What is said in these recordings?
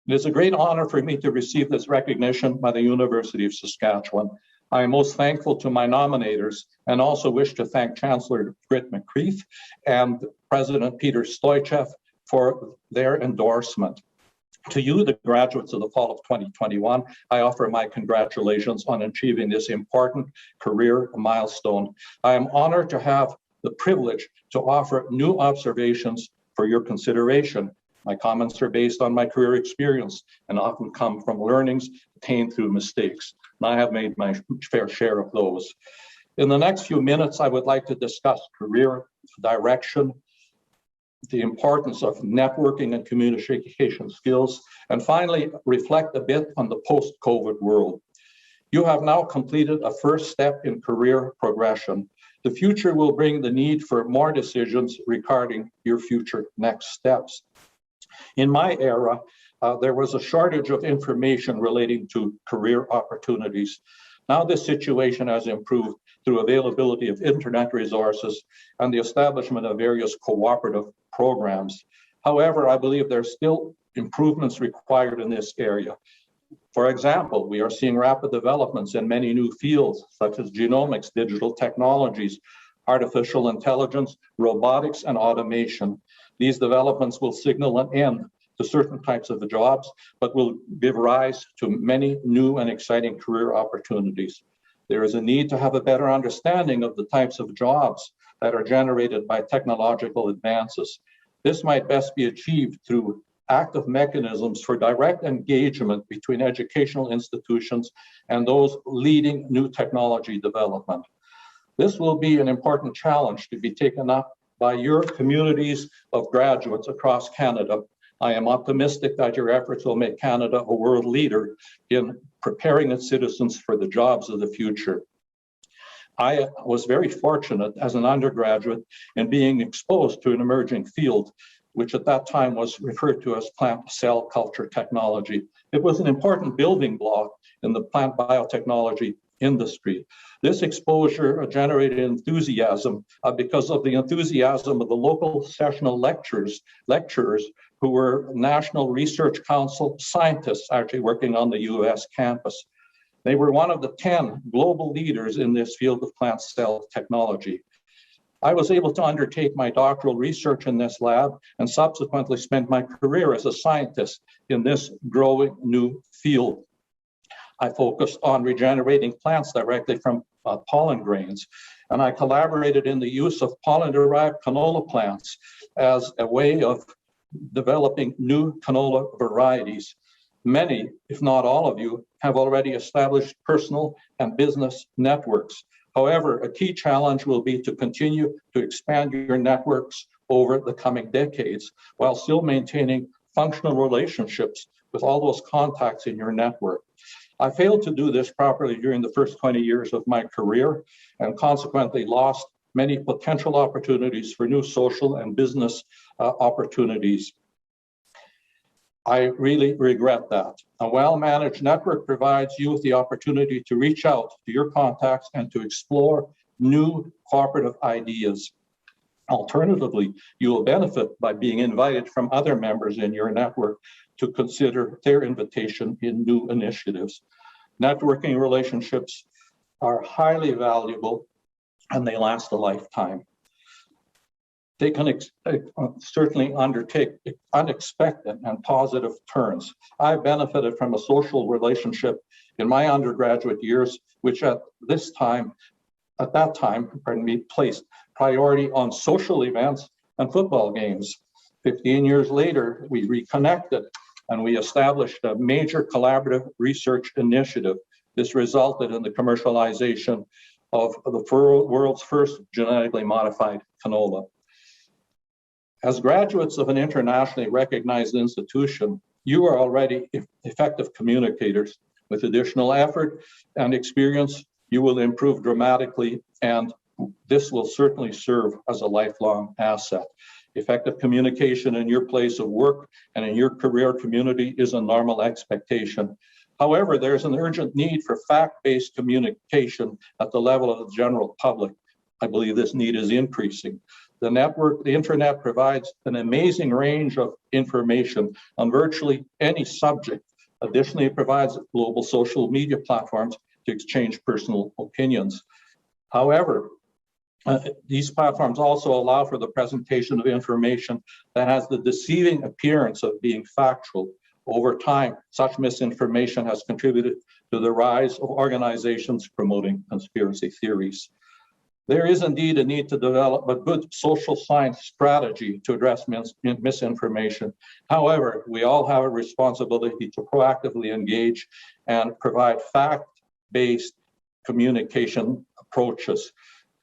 It is a great honor for me to receive this recognition by the University of Saskatchewan. I am most thankful to my nominators and also wish to thank Chancellor Britt McCreath and President Peter Stoichev for their endorsement. To you, the graduates of the fall of 2021, I offer my congratulations on achieving this important career milestone. I am honored to have the privilege to offer new observations for your consideration. My comments are based on my career experience and often come from learnings attained through mistakes. And I have made my fair share of those. In the next few minutes, I would like to discuss career direction, the importance of networking and communication skills, and finally, reflect a bit on the post-COVID world. You have now completed a first step in career progression. The future will bring the need for more decisions regarding your future next steps. In my era, there was a shortage of information relating to career opportunities. Now this situation has improved through availability of internet resources and the establishment of various cooperative programs. However, I believe there's still improvements required in this area. For example, we are seeing rapid developments in many new fields, such as genomics, digital technologies, artificial intelligence, robotics, and automation. These developments will signal an end to certain types of jobs, but will give rise to many new and exciting career opportunities. There is a need to have a better understanding of the types of jobs that are generated by technological advances. This might best be achieved through active mechanisms for direct engagement between educational institutions and those leading new technology development. This will be an important challenge to be taken up by your communities of graduates across Canada. I am optimistic that your efforts will make Canada a world leader in preparing its citizens for the jobs of the future. I was very fortunate as an undergraduate in being exposed to an emerging field, which at that time was referred to as plant cell culture technology. It was an important building block in the plant biotechnology industry. This exposure generated enthusiasm because of the enthusiasm of the local sessional lecturers who were National Research Council scientists actually working on the US campus. They were one of the 10 global leaders in this field of plant cell technology. I was able to undertake my doctoral research in this lab and subsequently spent my career as a scientist in this growing new field. I focused on regenerating plants directly from pollen grains, and I collaborated in the use of pollen-derived canola plants as a way of developing new canola varieties. Many, if not all of you, have already established personal and business networks. However, a key challenge will be to continue to expand your networks over the coming decades while still maintaining functional relationships with all those contacts in your network. I failed to do this properly during the first 20 years of my career and consequently lost many potential opportunities for new social and business opportunities. I really regret that. A well-managed network provides you with the opportunity to reach out to your contacts and to explore new cooperative ideas. Alternatively, you will benefit by being invited from other members in your network to consider their invitation in new initiatives. Networking relationships are highly valuable and they last a lifetime. They can certainly undertake unexpected and positive turns. I benefited from a social relationship in my undergraduate years, which at that time, placed priority on social events and football games. 15 years later, we reconnected and we established a major collaborative research initiative. This resulted in the commercialization of the world's first genetically modified canola. As graduates of an internationally recognized institution, you are already effective communicators. With additional effort and experience, you will improve dramatically, and this will certainly serve as a lifelong asset. Effective communication in your place of work and in your career community is a normal expectation. However, there's an urgent need for fact-based communication at the level of the general public. I believe this need is increasing. The internet provides an amazing range of information on virtually any subject. Additionally, it provides global social media platforms to exchange personal opinions. However, these platforms also allow for the presentation of information that has the deceiving appearance of being factual. Over time, such misinformation has contributed to the rise of organizations promoting conspiracy theories. There is indeed a need to develop a good social science strategy to address misinformation. However, we all have a responsibility to proactively engage and provide fact-based communication approaches.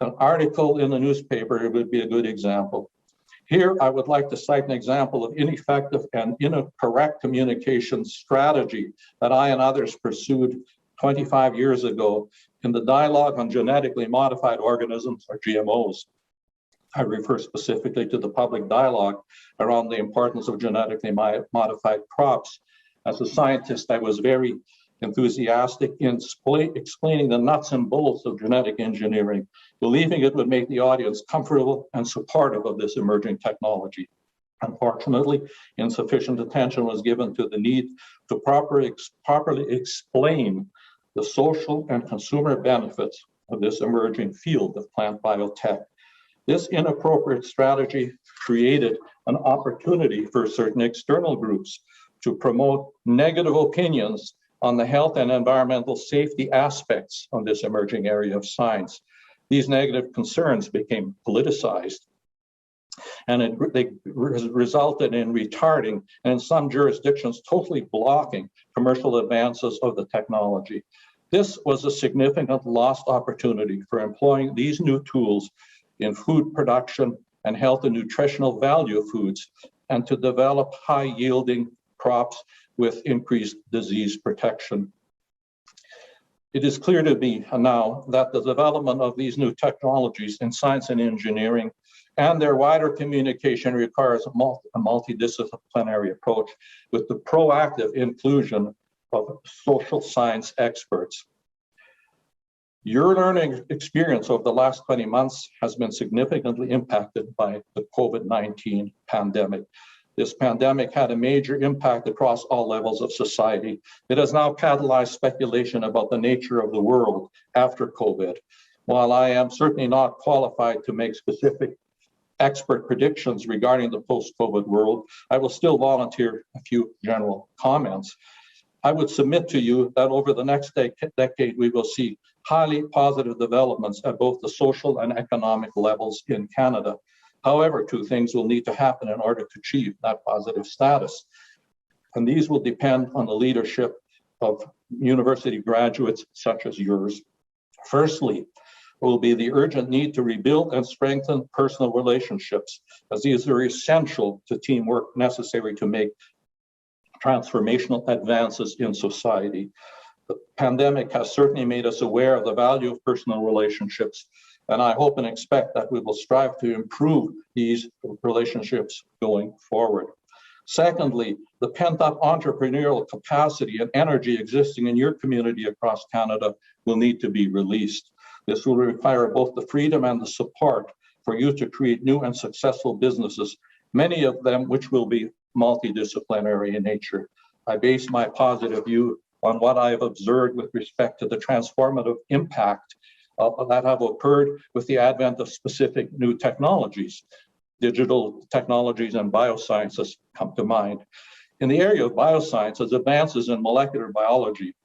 An article in the newspaper would be a good example. Here, I would like to cite an example of ineffective and incorrect communication strategy that I and others pursued 25 years ago in the dialogue on genetically modified organisms, or GMOs. I refer specifically to the public dialogue around the importance of genetically modified crops. As a scientist, I was very enthusiastic in explaining the nuts and bolts of genetic engineering, believing it would make the audience comfortable and supportive of this emerging technology. Unfortunately, insufficient attention was given to the need to properly explain the social and consumer benefits of this emerging field of plant biotech. This inappropriate strategy created an opportunity for certain external groups to promote negative opinions on the health and environmental safety aspects of this emerging area of science. These negative concerns became politicized, and they resulted in retarding and in some jurisdictions totally blocking commercial advances of the technology. This was a significant lost opportunity for employing these new tools in food production and health and nutritional value of foods, and to develop high-yielding crops with increased disease protection. It is clear to me now that the development of these new technologies in science and engineering and their wider communication requires a multidisciplinary approach with the proactive inclusion of social science experts. Your learning experience over the last 20 months has been significantly impacted by the COVID-19 pandemic. This pandemic had a major impact across all levels of society. It has now catalyzed speculation about the nature of the world after COVID. While I am certainly not qualified to make specific expert predictions regarding the post-COVID world, I will still volunteer a few general comments. I would submit to you that over the next decade, we will see highly positive developments at both the social and economic levels in Canada. However, two things will need to happen in order to achieve that positive status. And these will depend on the leadership of university graduates such as yours. Firstly, will be the urgent need to rebuild and strengthen personal relationships, as these are essential to teamwork necessary to make transformational advances in society. The pandemic has certainly made us aware of the value of personal relationships, and I hope and expect that we will strive to improve these relationships going forward. Secondly, the pent-up entrepreneurial capacity and energy existing in your community across Canada will need to be released. This will require both the freedom and the support for you to create new and successful businesses, many of them which will be multidisciplinary in nature. I base my positive view on what I have observed with respect to the transformative impact that have occurred with the advent of specific new technologies. Digital technologies and biosciences come to mind. In the area of biosciences, advances in molecular biology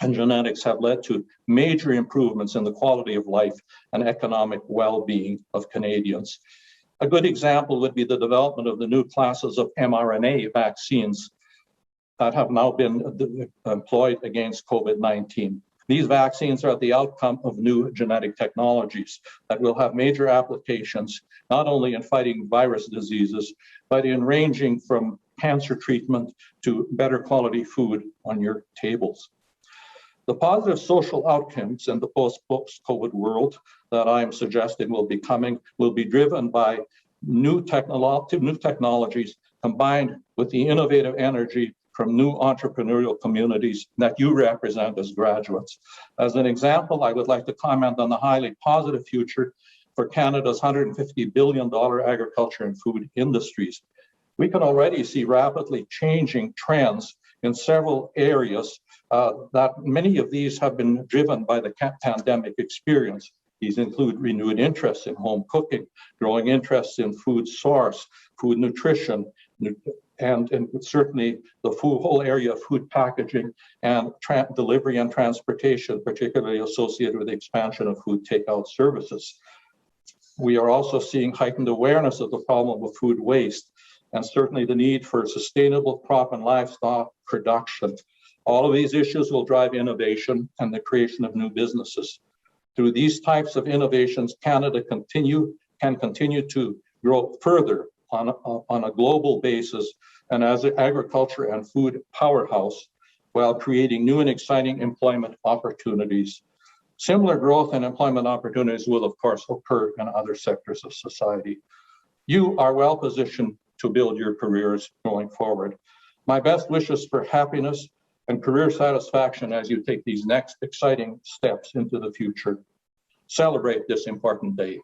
and genetics have led to major improvements in the quality of life and economic well-being of Canadians. A good example would be the development of the new classes of mRNA vaccines that have now been employed against COVID-19. These vaccines are the outcome of new genetic technologies that will have major applications, not only in fighting virus diseases, but in ranging from cancer treatment to better quality food on your tables. The positive social outcomes in the post-COVID world that I am suggesting will be coming will be driven by new technologies combined with the innovative energy from new entrepreneurial communities that you represent as graduates. As an example, I would like to comment on the highly positive future for Canada's $150 billion agriculture and food industries. We can already see rapidly changing trends in several areas that many of these have been driven by the pandemic experience. These include renewed interest in home cooking, growing interest in food source, food nutrition, and certainly the whole area of food packaging and delivery and transportation, particularly associated with the expansion of food takeout services. We are also seeing heightened awareness of the problem of food waste, and certainly the need for sustainable crop and livestock production. All of these issues will drive innovation and the creation of new businesses. Through these types of innovations, Canada can continue to grow further on a global basis and as an agriculture and food powerhouse while creating new and exciting employment opportunities. Similar growth and employment opportunities will, of course, occur in other sectors of society. You are well positioned to build your careers going forward. My best wishes for happiness and career satisfaction as you take these next exciting steps into the future. Celebrate this important day.